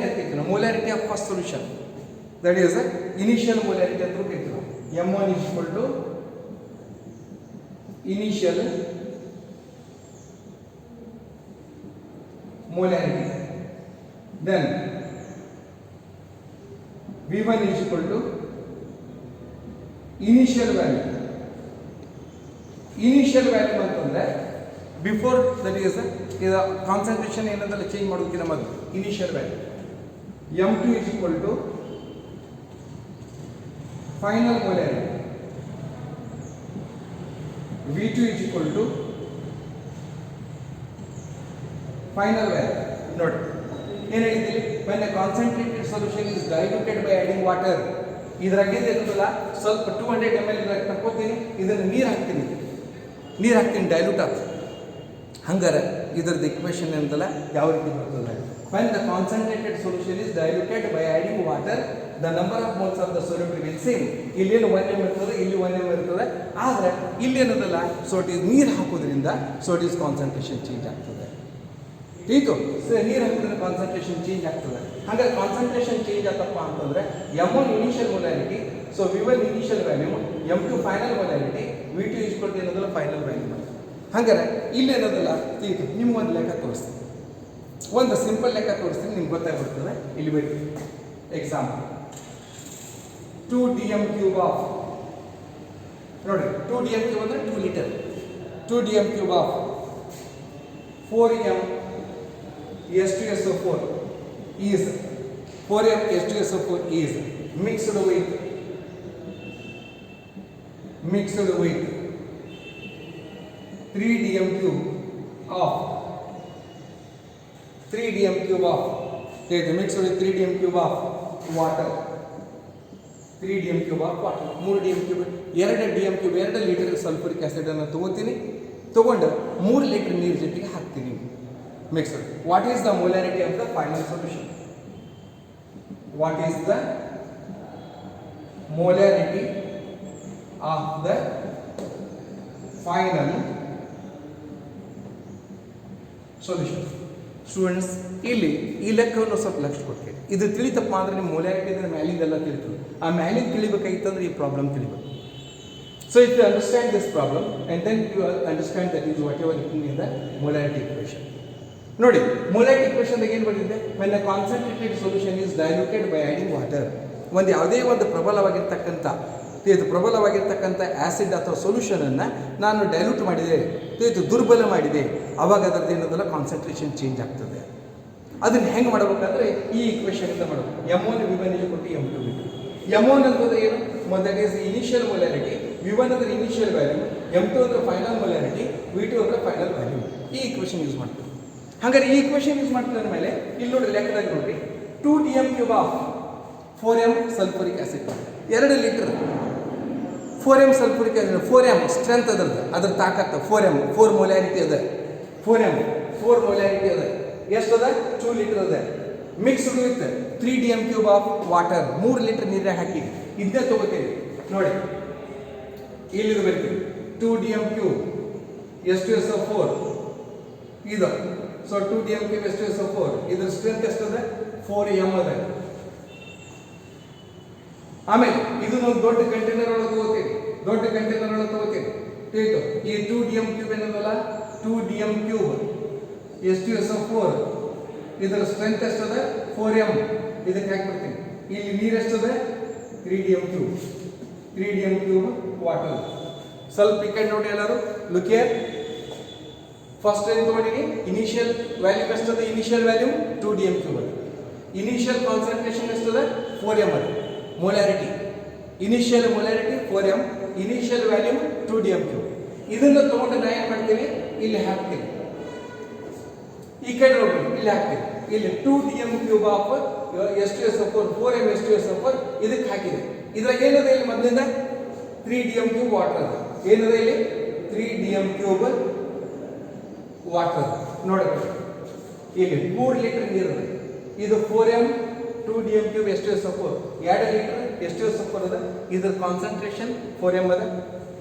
ಅಂತಿದ್ರು, molarity of first solution, that is initial molarity ಅಂತ ಕರಿತೀವಿ. m1 is equal to initial molarity, then V1 is equal to initial value ಅಂತಂದ್ರೆ ಬಿಫೋರ್ ದಟ್ ಈಸ್ ಇದು ಕಾನ್ಸಂಟ್ರೇಷನ್ ಏನಂತಲ್ಲ ಚೇಂಜ್ ಮಾಡೋದಕ್ಕಿಂತ ಮೊದಲು initial value. m2 is equal to final molarity, V2 is equal to final value. ನೋಡಿ ಏನು ಹೇಳ್ತೀವಿ, when a concentrated solution is diluted by adding water, ಇದ್ರಾಗೆ ಇರುತ್ತಲ್ಲ ಸ್ವಲ್ಪ 200 ml ತಕ್ಕೋತೀನಿ, ಇದನ್ನು ನೀರು ಹಾಕ್ತೀನಿ ಡೈಲ್ಯೂಟ್ ಆಗ್ತದೆ. ಹಂಗಾರೆ ಇದರದ ಇಕ್ವೇಶನ್ ಏನಂತಲ್ಲ ಯಾವ ರೀತಿ ಬರ್ತದೆ, when the concentrated solution is diluted by adding water, the number of moles of the solute will same. ಇಲ್ಲೇನು 1m ಇರ್ತದೆ, ಇಲ್ಲಿ 1m ಇರ್ತದೆ, ಆದರೆ ಇಲ್ಲಿ ಏನದಲ್ಲ ಸೊ ಇಟ್ ಈಸ್ ನೀರು ಹಾಕೋದ್ರಿಂದ so it is concentration change ಆಗ್ತದೆ. ಇದು ನೀರು ಹಾಕಿದ್ರೆ ಕಾನ್ಸಂಟ್ರೇಷನ್ ಚೇಂಜ್ ಆಗ್ತದೆ. ಹಾಗಾದ್ರೆ ಕಾನ್ಸಂಟ್ರೇಷನ್ ಚೇಂಜ್ ಆತಪ್ಪ ಅಂತಂದ್ರೆ m1 initial molarity, so v1 initial value, m2 final molarity, v2 equal to ಏನದಲ್ಲ ಫೈನಲ್ ವ್ಯಾಲ್ಯೂ. ಹಾಗಾದ್ರೆ ಇಲ್ಲಿ ಏನದಲ್ಲ ಇದು ನಿಮ್ಗೊಂದು ಲೆಕ್ಕ ತೋರಿಸ್ತೀನಿ, ಒಂದು ಸಿಂಪಲ್ ಲೆಕ್ಕ ತೋರಿಸ್ತೀನಿ, ನಿಮ್ಗೆ ಗೊತ್ತಾಗ್ಬಿಡ್ತದೆ. ಇಲ್ಲಿ ಬಿಡಿ ಎಕ್ಸಾಂಪಲ್ 2dm³ ಆಫ್, ನೋಡಿ 2dm³ ಅಂದ್ರೆ 2 litre, 2dm³ of 4m H2SO4 is 4m H2SO4 is mixed with 3dm³ of mixed with 3dm³ of water, 3dm³ of water, 3 dm³, 2 dm³, 2 litre sulphuric acid ಅನ್ನು ತಗೊಂಡು 3 litre ನೀರು ಜೊತೆಗೆ ಹಾಕ್ತೀನಿ mixed. What is the molarity of the final solution? What is the molarity of the final solution? Students ಇಲ್ಲಿ ಈ ಲೆಕ್ಕವನ್ನು ಸ್ವಲ್ಪ ಲಕ್ಷ ಕೊಡ್ತೀವಿ. ಇದು ತಿಳಿತಪ್ಪ ಅಂದ್ರೆ ನಿಮ್ಮ ಮೊಲಾರಿಟಿ ಅಂದರೆ ಮ್ಯಾಲಿಂದೆಲ್ಲ ತಿಳಿತದೆ. ಆ ಮ್ಯಾಲಿಂದ ತಿಳಿಬೇಕಾಗಿತ್ತಂದ್ರೆ ಈ ಪ್ರಾಬ್ಲಮ್ ತಿಳಿಬೇಕು. So if you understand this problem and then you understand that is whatever written in the molarity equation. ನೋಡಿ ಮೊಲಾರಿಟಿ ಇಕ್ವೇಶನ್ ಏನು ಬಂದಿದೆ, when a concentrated solution is diluted by adding water, ಒಂದು ಯಾವುದೇ ಒಂದು ಪ್ರಬಲವಾಗಿರ್ತಕ್ಕಂಥ ಆಸಿಡ್ ಅಥವಾ ಸೊಲ್ಯೂಷನನ್ನು ನಾನು dilute ಮಾಡಿದೆ, ದುರ್ಬಲ ಮಾಡಿದೆ, ಅವಾಗ ಅದರದ್ದು ಏನದಲ್ಲ ಕಾನ್ಸಂಟ್ರೇಷನ್ ಚೇಂಜ್ ಆಗ್ತದೆ. ಅದನ್ನು ಹೆಂಗೆ ಮಾಡಬೇಕಂದ್ರೆ ಈ ಇಕ್ವೇಶನಿಂದ ಮಾಡಬೇಕು. m1 v1 = m2 v2. m1 ಅಂತಂದ್ರೆ ಏನು, that is initial molarity, v1 ಅಂದ್ರೆ ಇನಿಷಿಯಲ್ ವ್ಯಾಲ್ಯೂ, m2 ಅಂದ್ರೆ ಫೈನಲ್ ಮೊಲಾರಿಟಿ, v2 ಅಂದ್ರೆ ಫೈನಲ್ ವ್ಯಾಲ್ಯೂ. ಈ ಇಕ್ವೇಶನ್ ಯೂಸ್ ಮಾಡ್ತೀವಿ. ಹಾಗಾದ್ರೆ ಈ ಇಕ್ವೇಶನ್ ಯೂಸ್ ಮಾಡ್ತಿದ್ದ ಮೇಲೆ ಇಲ್ಲಿ ನೋಡಿ ಲೆಕ್ಕದಾಗ ನೋಡ್ರಿ 2dm³ of 4m sulphuric acid, 2 litre 4m sulphuric acid, 4m strength ಅದ್ರ ತಾಕತ್ತು, 4 ಮೊಲಾರಿಟಿ ಅದ, 4 ಮೊಲಾರಿಟಿ ಅದ, ಎಷ್ಟು ಅದ 2 ಲೀಟರ್ ಅದ, mixed with 3dm³ of water, 3 litre ನೀರಾಗ ಹಾಕಿ ಇದನ್ನೇ ತಗೋತೀವಿ. ನೋಡಿ ಇಲ್ಲಿ ಬರ್ತೀವಿ 2dm³ H2SO4 ಇದು, ಸೊ 2dm³ H2SO4 ಇದ್ರ ಸ್ಟ್ರೆಂತ್ ಎಷ್ಟದ 4m ಅದ. ಆಮೇಲೆ ಇದನ್ನೊಂದು ದೊಡ್ಡ ಕಂಟೈನರ್ ಒಳಗೆ ತಗೋತೀವಿ, ತಿಳಿತು. ಈ 2dm³ ಏನದಲ್ಲ 2dm³ H2SO4 ಇದರ ಸ್ಟ್ರೆಂತ್ ಎಷ್ಟದ 4m, ಇದಕ್ಕೆ ಹಾಕ್ಬಿಡ್ತೀನಿ. ಇಲ್ಲಿ ನೀರು ಎಷ್ಟದ 3dm³ ವಾಟರ್. ಸ್ವಲ್ಪ ಈ ಕಡೆ ನೋಡಿ ಎಲ್ಲರೂ, ಲುಕ್ ಹಿಯರ್. ಫಸ್ಟ್ ಏನು ತಗೊಂಡಿನಿ, ಇನಿಷಿಯಲ್ ವ್ಯಾಲ್ಯೂ ಎಷ್ಟದ, ಇನಿಷಿಯಲ್ ವ್ಯಾಲ್ಯೂ 2dm³ ಅದು, ಇನಿಷಿಯಲ್ ಕಾನ್ಸಂಟ್ರೇಷನ್ ಎಷ್ಟದ 4m ಅದು, molarity initial molarity 4m, initial value 2dm³. ಇದನ್ನು ತಗೊಂಡು ನಾ ಏನು ಮಾಡ್ತೀವಿ, ಇಲ್ಲಿ ಹಾಕ್ತೀವಿ. ಈ ಕಡೆ ನೋಡ್ರಿ, ಇಲ್ಲಿ ಹಾಕ್ತೀವಿ. ಇಲ್ಲಿ 2dm³ of H2SO4 4m H2SO4 ಇದಕ್ಕೆ ಹಾಕಿದೆ. ಇದ್ರಾಗ ಏನಿದೆ ಇಲ್ಲಿ ಮೊದಲಿಂದ 3dm³ ವಾಟರ್ ಅದ. ಏನಿದೆ ಇಲ್ಲಿ 3dm³ ವಾಟರ್ ನೋಡಿ. ಇಲ್ಲಿ 3 ಲೀಟರ್ ನೀರು ಇದೆ. ಇದು 4m 2dm³ H2SO4 2 litre H2SO4 ಅದ. ಇದರ ಕಾನ್ಸಂಟ್ರೇಷನ್ 4m ಅದ.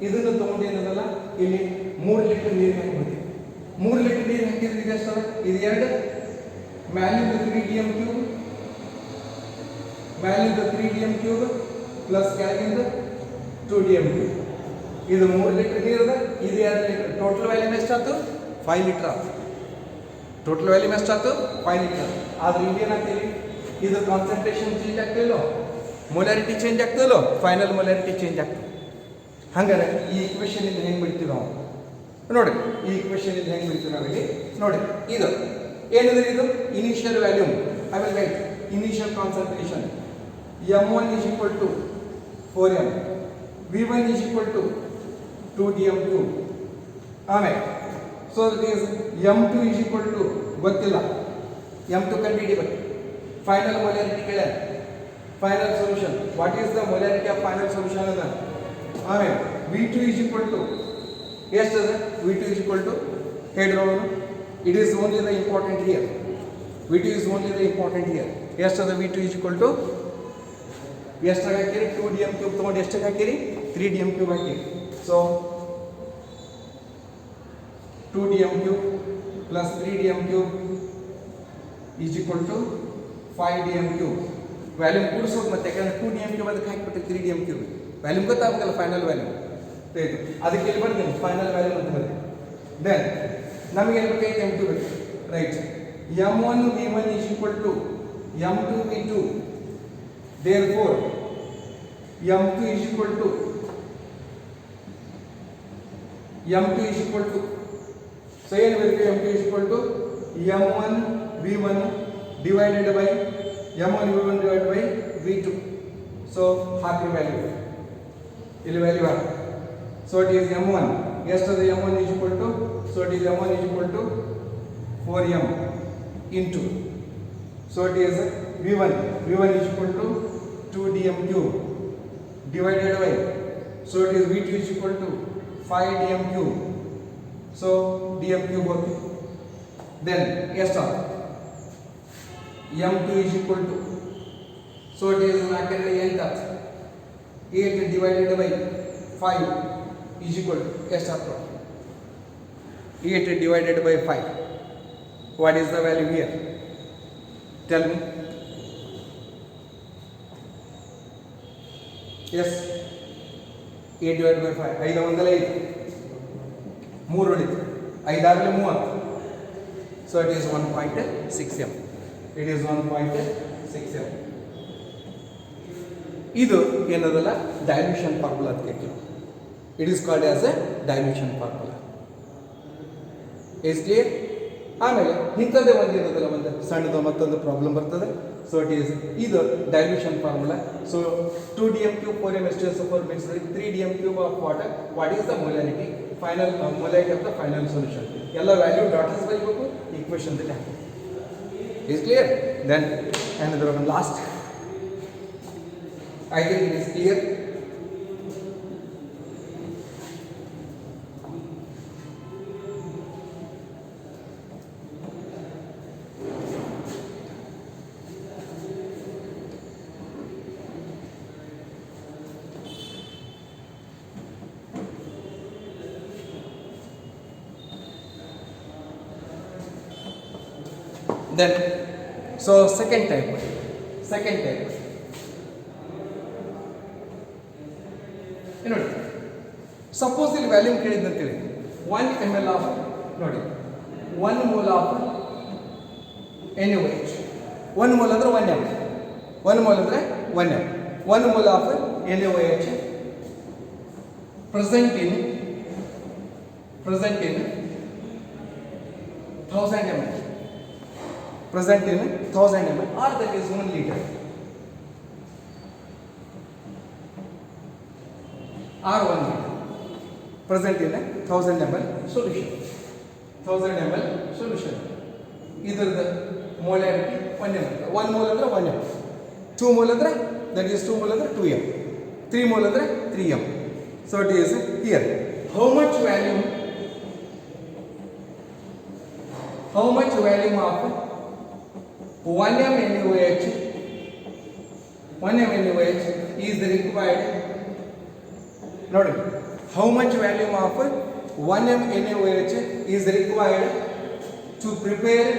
ಇದನ್ನು ತಗೊಂಡು ಏನದಲ್ಲ ಇಲ್ಲಿ 3 ಲೀಟರ್ ನೀರು ಹಾಕಿಬಿಡ್ತೀವಿ. 3 ಲೀಟರ್ ನೀರು ಹಾಕಿದ್ರೆ ಇದು ಎಷ್ಟದ? ಇದು 2 ಮ್ಯಾಲಿಂದ 3dm³ ಮ್ಯಾಲಿಂದ 3dm³ ಪ್ಲಸ್ ಕೆಳಗಿಂದ 2dm³. ಇದು 3 ಲೀಟರ್ ನೀರು ಅದ. ಇದು 2 ಲೀಟರ್. ಟೋಟಲ್ ವ್ಯಾಲ್ಯೂಮ್ ಎಷ್ಟಾಯ್ತು? 5 ಲೀಟರ್ ಆಯ್ತು. ಟೋಟಲ್ ವ್ಯಾಲ್ಯೂಮ್ ಎಷ್ಟಾಯ್ತು? 5 ಲೀಟರ್. ಆದ್ರೆ ಇಲ್ಲಿ ಏನಾಗ್ತೀವಿ, ಇದು ಕಾನ್ಸಂಟ್ರೇಷನ್ ಚೇಂಜ್ ಆಗ್ತಿಲ್ಲೋ, ಮೊಲಾರಿಟಿ ಚೇಂಜ್ ಆಗ್ತಿಲ್ಲೋ, ಫೈನಲ್ ಮೊಲಾರಿಟಿ ಚೇಂಜ್ ಆಗ್ತದೆ. ಹಂಗಾರೆ ಈ ಇಕ್ವೇಷನ್ ಇಂದ ಹೆಂಗೆ ಬಿಡ್ತೀವಿ ನಾವು ನೋಡಿ. ಈ ಇಕ್ವೇಷನ್ ಇಂದ ಹೆಂಗೆ ಬಿಡ್ತೀವಿ ನಾವಿಲ್ಲಿ ನೋಡಿ. ಇದು ಏನಿದೆ? ಇದು initial volume. I will write initial concentration m1 is equal to 4m, v1 is equal to 2dm³. ಆಮೇಲೆ so that is m2 is equal to ಗೊತ್ತಿಲ್ಲ, m2 ಕಂಡುಹಿಡಿಬೇಕು. ಫೈನಲ್ ಮೊಲಾರಿಟಿ ಕೇಳ, final solution what is the molarity of final solution ಅನ್ನ. ಆಮೇಲೆ v2 is equal to ಎಷ್ಟದ? v2 is equal to ಹೇಳಿರೋನು. It is only the important here. v2 is only the important here. ಎಷ್ಟದ? v2 is equal to ಎಷ್ಟಾಗಿ ಹಾಕಿರಿ? 2dm³ ತೊಗೊಂಡು ಎಷ್ಟಾಗಿ ಹಾಕಿರಿ? 3dm³ ಹಾಕಿರಿ. So 2dm³ plus 3dm³ is equal to 5dm³. Volume ಕೂಡಿಸೋದು ಮತ್ತೆ, ಯಾಕಂದ್ರೆ 2dm³ ಅದಕ್ಕೆ ಹಾಕಿಬಿಟ್ಟು 3dm³ ವ್ಯಾಲ್ಯೂಮ್ ಗೊತ್ತಾಗಬೇಕಲ್ಲ, ಫೈನಲ್ ವ್ಯಾಲ್ಯೂಮ್. ಅದಕ್ಕೆ ಇಲ್ಲಿ ಬರ್ತೀನಿ ಫೈನಲ್ ವ್ಯಾಲ್ಯೂಮ್ ಅಂತ ಬರ್ತದೆ. ದೆನ್ ನಮಗೆ ಏನು ಬೇಕಾಯ್ತು? m2 ಬೇಕು. Right. m1 v1 is equal to m2 v2. Therefore m2 is equal to so ಏನು ಬೇಕು? m2 is equal to m1 v1 divided by m1 v1 divided by v2. so ಹಾಕಿ value ಇಲ್ಲಿ value ಹಾಕಿ. so it is m1 ಎಷ್ಟದ? m1 is equal to so it is m1 is equal to 4m into so it is v1 is equal to 2dm³ divided by so it is v2 is equal to 5dm³. so dm³ ಹೋಗ್ತಿ. then ಎಷ್ಟು? m2 is equal to so it is 8 divided by 5 is equal to ಎಷ್ಟು ಆಗ್ತದೆ? 8 divided by 5. what is the value here? tell me. yes 8 divided by 5. 5 ಒಂದಲ್ಲ 5 3 ಉಳಿತು. 5 ಆಗಲಿ 30. so it is 1.6m. it is 1.6m. ಇದು ಏನದಲ್ಲ dilution formula ಅಂತ ಕೇಳ್ತೀವಿ. It is called as A dilution formula. Is clear? ಆಮೇಲೆ ಇಂಥದ್ದೇ ಒಂದು ಇರೋದಲ್ಲ, ಒಂದು ಸಣ್ಣದು ಮತ್ತೊಂದು ಪ್ರಾಬ್ಲಮ್ ಬರ್ತದೆ. ಸೊ ಇಟ್ ಈಸ್ ಇದು dilution formula. So 2dm³ 4m H2SO4 mixed with 3dm³ of water. what is the molarity? Final molarity of the final solution. ಎಲ್ಲ ವ್ಯಾಲ್ಯೂ ಡಾಟರ್ಸ್ ಬರೀಬೇಕು, ಈಕ್ವೇಷನ್ ದಲ್ಲಿ ಹಾಕಿ. Is clear? Then another one last. I think it is clear. Then so second type ನೋಡಿ. Suppose ಇಲ್ಲಿ volume ಕೇಳಿದ್ದಂತೇಳಿ 1 ml of ನೋಡಿ 1 mole of NaOH. 1 mole ಅಂದ್ರೆ 1 m. 1 mole ಅಂದ್ರೆ 1 m. 1 mole of NaOH present in 1000 ml. present in 1000 ml or that is 1 liter or 1 liter present in 1000 ml solution. 1000 ml solution. Either the molarity 1 m. 1 mole ಅಂದರೆ 1 m. 2 mole ಅಂದರೆ that is 2 mole ಅಂದರೆ 2 m. 3 mole ಅಂದರೆ 3 m. So it is here. How much volume of 1 m NaOH is required? ನೋಡಿ, how much volume of 1 m NaOH is required to prepare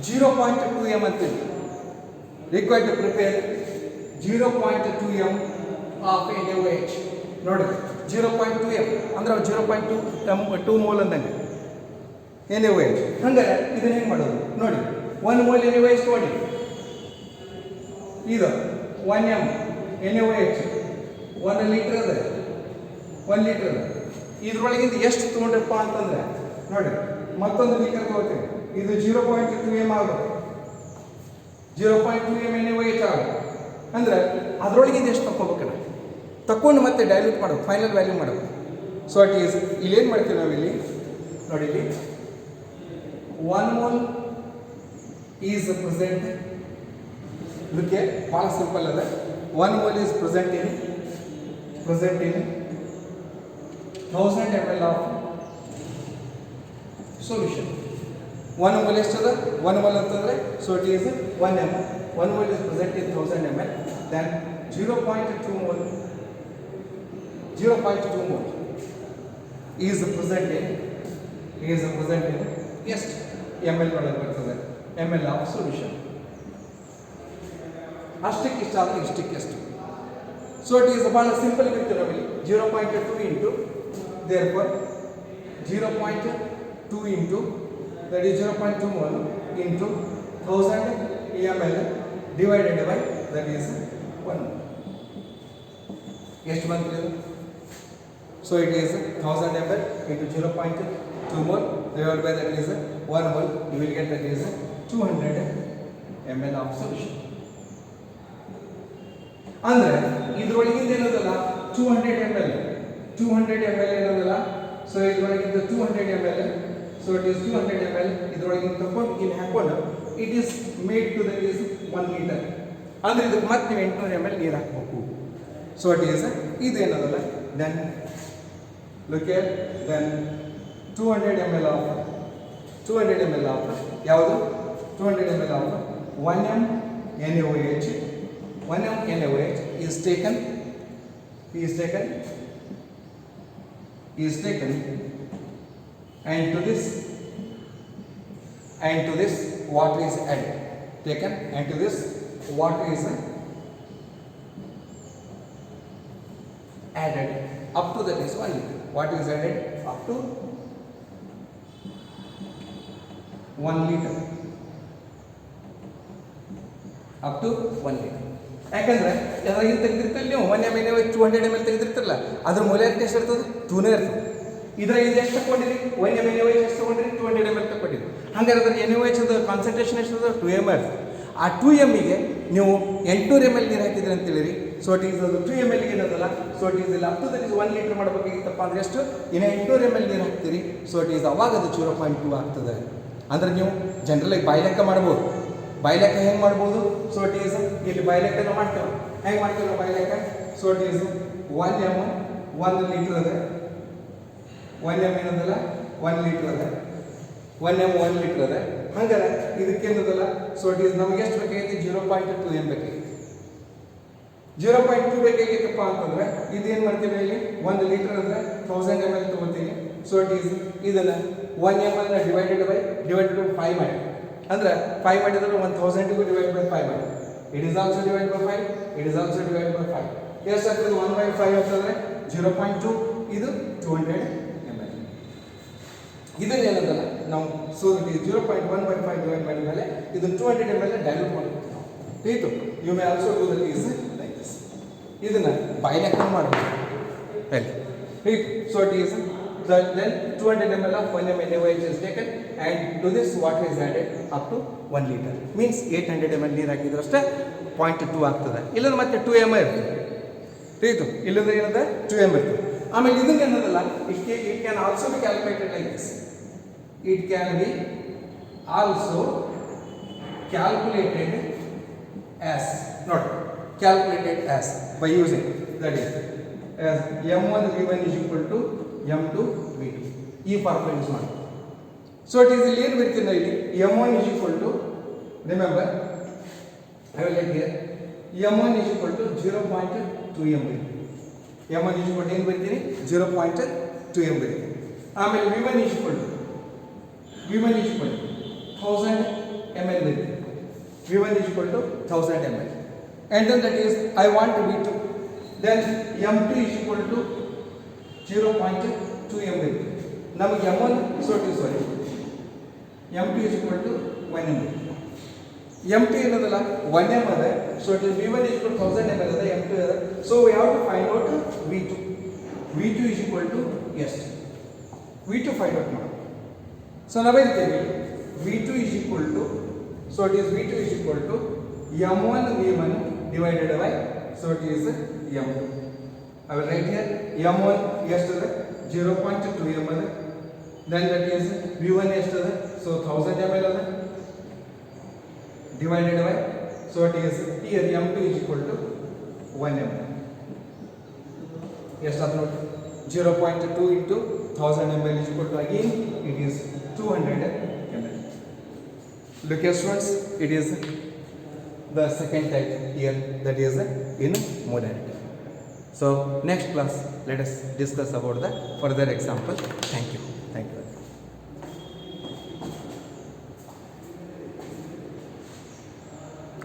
0.2 m ಅಂತೀವಿ. Required to prepare 0.2 m of NaOH. ನೋಡಿ, 0.2 m ಅಂದ್ರೆ 0.2 mole ಅಂದಂಗೆ NaOH. ಹಂಗಾರೆ ಇದನ್ನ ಹೆಂಗೆ ಮಾಡೋದು ನೋಡಿ, 1 ಮೋಲ್ NaOH ನೋಡಿ, ಇದು 1 m NaOH 1 ಲೀಟರ್ ಅದ, 1 ಲೀಟರ್ ಅದ. ಇದ್ರೊಳಗಿಂದ ಎಷ್ಟು ತೊಗೊಂಡ್ರಪ್ಪ ಅಂತಂದ್ರೆ ನೋಡಿ, ಮತ್ತೊಂದು ಲೀಟರ್ ತಗೋತೀವಿ, ಇದು 0.2 m ಆಗುತ್ತೆ, 0.2 m NaOH ಆಗುತ್ತೆ. ಅಂದ್ರೆ ಅದರೊಳಗಿಂದ ಎಷ್ಟು ತಗೋಬೇಕಲ್ಲ, ತಕೊಂಡು ಮತ್ತೆ ಡೈಲ್ಯೂಟ್ ಮಾಡೋದು, ಫೈನಲ್ ವ್ಯಾಲ್ಯೂ ಮಾಡೋದು. ಸೊ ಇಟ್ ಈಸ್ ಇಲ್ಲಿ ಏನು ಮಾಡ್ತೀವಿ ನಾವು ಇಲ್ಲಿ ನೋಡಿ, ಇಲ್ಲಿ 1 mole ಈಸ್ ಪ್ರೆಸೆಂಟ್. ಇದಕ್ಕೆ ಭಾಳ ಸಿಂಪಲ್ ಅದ. 1 mole is present in 1000 ml of solution. 1 mole ಎಷ್ಟದ? 1 mole ಅಂತಂದರೆ so it is 1 m. 1 mole is present in 1000 ml. Then 0.2 mole is present in ಎಷ್ಟು ml ಒಳಗೆ ಬರ್ತದೆ? ml of solution. ಅಷ್ಟಕ್ಕೆ ಇಷ್ಟ ಆದರೆ ಇಷ್ಟಕ್ಕೆ ಎಷ್ಟು. ಸೊ ಇಟ್ ಈಸ್ ಭಾಳ ಸಿಂಪಲ್ ಇರುತ್ತೆ ನಾವಿಲ್ಲಿ 0.2 into therefore 0.2 into that is 0.2 mole into 1000 ml divided by that is 1. ಎಷ್ಟು ಬಂತು ಇದು? So it is 1000 ml into 0.2 mole divided by that is 1 mole. You will get that is 200 ml of solution. ಅಂದ್ರೆ ಇದ್ರೊಳಗಿಂದ ಏನದಲ್ಲ 200 ml ಏನದಲ್ಲ. So ಇದ್ರೊಳಗಿಂದ 200 ml. So it is 200 ml. ಇದ್ರೊಳಗಿಂದ ತಗೊಂಡು ಇಲ್ಲಿ ಹಾಕೊಂಡು it is made to that is 1 litre. ಅಂದ್ರೆ ಇದಕ್ಕೆ ಮತ್ತೆ ನೀವು 800 ml ನೀರು ಹಾಕಬೇಕು. ಸೊ ಇಟ್ ಈಸ್ ಇದೇನದಲ್ಲ. Then look at then 200 ml of ಯಾವುದು 200 ml of 1 m NaOH. 1 m NaOH is taken and to this water is added. Taken and to this water is added up to that is 1 liter. What is added up to 1 liter. Up to 1 liter. ಯಾಕಂದ್ರೆ ಅದ್ರಾಗಿಂದ ತೆಗೆದಿರ್ತಿಲ್ಲ ನೀವು 1 m NaOH 200 ml ತೆಗೆದಿರ್ತಿರಲ್ಲ, ಅದ್ರ molarity ಎಷ್ಟು ಇರ್ತದೆ? 2 ಇರ್ತದೆ. ಇದ್ರಾಗ ಇದು ಎಷ್ಟು ತಗೊಂಡಿರಿ? 1 m NaOH ಎಷ್ಟು ತಗೊಂಡಿರಿ? 200 ml ತಗೊಂಡಿರಿ. ಹಂಗಾರೆ ಅದ್ರ NaOH ಕಾನ್ಸಂಟ್ರೇಷನ್ ಎಷ್ಟು ಇರ್ತದೆ? 2 m ಇರ್ತದೆ. ಆ 2 m ಗೆ ನೀವು 800 ml ನೀರು ಹಾಕಿದ್ರಿ ಅಂತೇಳಿರಿ. ಸೊ ಇಟ್ ಈಸ್ ಅದು 2 ml ಏನದಲ್ಲ. ಸೊ ಇಟ್ ಈಸ್ ಇಲ್ಲ up to that is 1 litre ಮಾಡಬೇಕಾಗಿತ್ತಪ್ಪ ಅಂದ್ರೆ ಎಷ್ಟು? ಇನ್ನು 800 ml ನೀರು ಹಾಕ್ತೀರಿ. ಸೊ ಇಟ್ ಈಸ್ ಅವಾಗ ಅದು 0.2 ಆಗ್ತದೆ. ಅಂದ್ರೆ ನೀವು ಜನರಲಾಗಿ ಬಾಯ್ಲೆಕ್ಕ ಮಾಡ್ಬೋದು. ಬಾಯ್ಲೆಕ್ಕ ಹೆಂಗೆ ಮಾಡ್ಬೋದು? ಸೊ ಇಟ್ ಈಸ್ ಇಲ್ಲಿ ಬಾಯ್ಲೆಕ್ಕನ ಮಾಡ್ತೇವೆ. ಹೆಂಗೆ ಮಾಡ್ತೇವೆ ನಾವು ಬಾಯ್ಲೆಕ್ಕ? So it is 1 m 1 litre ಅದ. 1 m ಏನದಲ್ಲ 1 ಲೀಟರ್ ಅದ. 1 m 1 ಲೀಟರ್ ಅದ. ಹಂಗಾರೆ ಇದಕ್ಕೇನದಲ್ಲ. ಸೊ ಇಟ್ ಈಸ್ ನಮಗೆ ಎಷ್ಟು ಬೇಕಾಗೈತಿ? 0.2 m ಬೇಕಾಗೈತಿ. 0.2 ಬೇಕಾಗಿತ್ತಪ್ಪ ಅಂತಂದ್ರೆ ಇದೇನು ಮಾಡ್ತೀವಿ ಇಲ್ಲಿ? 1 ಲೀಟರ್ ಅಂದ್ರೆ 1000 ml ತಗೋತೀನಿ. ಸೊ ಇಟ್ ಈಸ್ ಇದನ್ನ 1 ml ಡಿವೈಡೆಡ್ ಬೈ 5 ಮಾಡಿ, ಅಂದ್ರೆ 5 ಮಾಡಿದ್ರೆ 1000 ಡಿವೈಡ್ ಬೈ 5 ಮಾಡಿ. It is also divide by 5. It is also divide by 5. ಎಷ್ಟು ಆಗ್ತದೆ? 1/5 ಅಂತಂದ್ರೆ 0.2. ಇದು 200 ml. ಇದನ್ನ ಏನದಲ್ಲ ನಾವು ಸೊ ಇಟ್ ಈಸ್ 0.1/5 ಡಿವೈಡ್ ಮಾಡಿದ ಮೇಲೆ ಇದು 200 ml ಡೈಲ್ಯೂಟ್ ಮಾಡ್ತೀವಿ ನಾವು. ಆಯಿತು. You may also do that is like this. ಇದನ್ನ ಬಾಯ್ಲೆಕ್ಕ ಮಾಡಬೇಕು. Right. So it is then 200 ml of 1 m NaOH is taken and to this water is added up to 1 liter. Means 800 ml ನೀರು ಹಾಕಿದ್ರೆ ಅಷ್ಟೇ 0.2 ಆಗ್ತದೆ. ಇಲ್ಲಂದ್ರೆ ಮತ್ತೆ 2 m ಇರ್ತದೆ. ಇದು ಇಲ್ಲಂದ್ರೆ ಏನಂದ್ರೆ 2 m ಇರ್ತದೆ. ಆಮೇಲೆ ಇದಕ್ಕೆ ಏನದಲ್ಲ, it can also be calculated like this. It can be also calculated as, not calculated as, by using, that is as m1 v1 is equal to m2 v2 ಈ ಫಾರ್ಮುಲಾ ಯೂಸ್ ಮಾಡಿ. So it is ಇಲ್ಲಿ ಏನು ಬರೀತೀನಿ ಇಲ್ಲಿ m1 is equal to, remember I will write here m1 is equal to 0.2 m m1 is equal to ಏನು ಬರೀತೀನಿ 0.2 m ಬರೀತೀನಿ. ಆಮೇಲೆ v1 is equal to 1000 ml ಬರೀತೀನಿ. v1 is equal to 1000 ml, and then that is I want v2, then m2 is equal to 0.2 ml. ನಮಗೆ m1 sorry m2 is equal to 1 ml. m2 ಏನದಲ್ಲ 1 m ಅದ, so it is v1 is equal to 1000 ml ಅದ, m2 ಅದ, so we have to find out v2 is equal to ಎಷ್ಟು v2 find out ಮಾಡಿ. So ನಾವು ಹೇಳ್ತೇವೆ v2 is equal to, so it is v2 is equal to m1 v1 divided by, so it is m2. I will write here m1 ಎಷ್ಟದ 0.2 m ಅದ, then that is v1 ಎಷ್ಟದ, so 1000 ml ಅದ, divided by, so it is here m2 is equal to 1 m. ಎಷ್ಟಾದ ನೋಡಿ 0.2 into 1000 ml is equal to, again it is 200 ml. Look here students, it is the second type here, that is in modality. So next class let us discuss about the further example. Thank you.